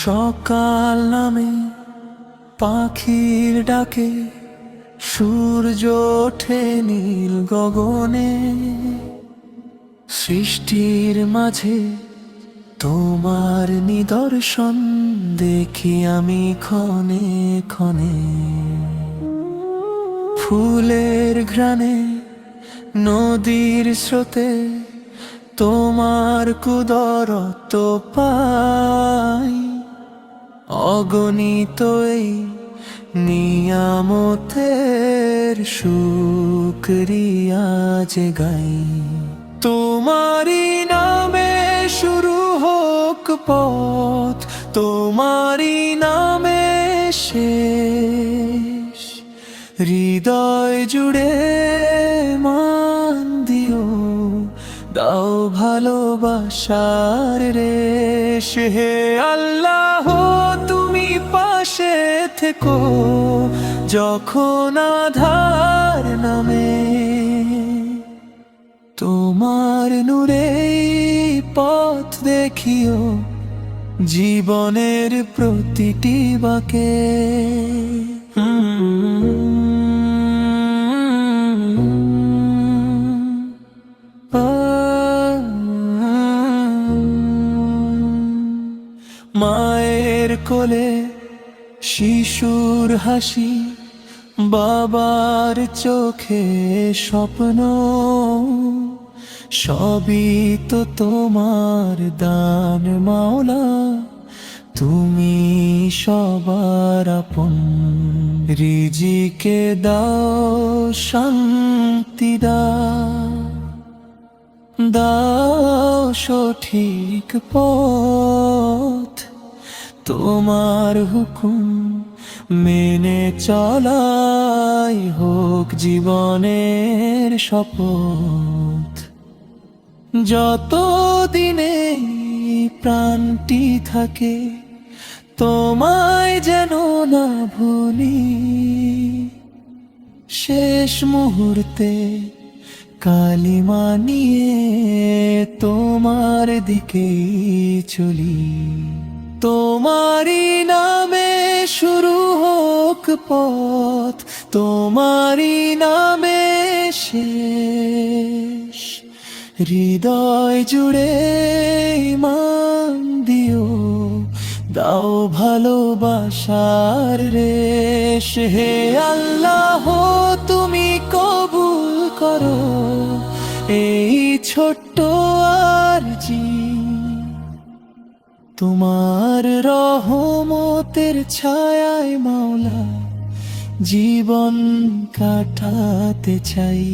সকাল নামে পাখির ডাকে, সূর্য ওঠে নীল গগনে। সৃষ্টির মাঝে তোমার নিদর্শন দেখি আমি ক্ষণে ক্ষণে। ফুলের ঘ্রাণে, নদীর স্রোতে তোমার কুদরত পাই। অগণিত এই নিয়ামতের শুকরিয়া যে গাই। তোমারই নামে শুরু হোক পথ, তোমারই নামে শেষ। হৃদয় জুড়ে মান দিও, দাও ভালোবাসার রেশ। হে আল্লাহ, তুমি পাশে থেকো যখন আধার নামে। তোমার নূরেই পথ দেখিও জীবনের প্রতিটি বাঁকে। মায়ের কোলে শিশুর হাসি, বাবার চোখে স্বপ্ন, সবই তো তোমার দান মাওলা। তুমি সবার আপন, রিজিকে দাও শান্তি দাও সঠিক পথ। তোমার হুকুম মেনে চলাই হোক জীবনের শপথ। যত দিনে প্রাণটি থাকে তোমায় যেন না ভুলি। শেষ মুহূর্তে কালিমা নিয়ে তোমার দিকেই চলি। তোমারই নামে শুরু হোক পথ, তোমারই নামে শেষ। হৃদয় জুড়ে মান দিও, দাও ভালোবাসার রেশ। হে আল্লাহ, তুমি কবুল করো এই ছোট্ট আরজি। তোমার রহমতের ছায়ায় মাওলা জীবন কাটাতে চাই।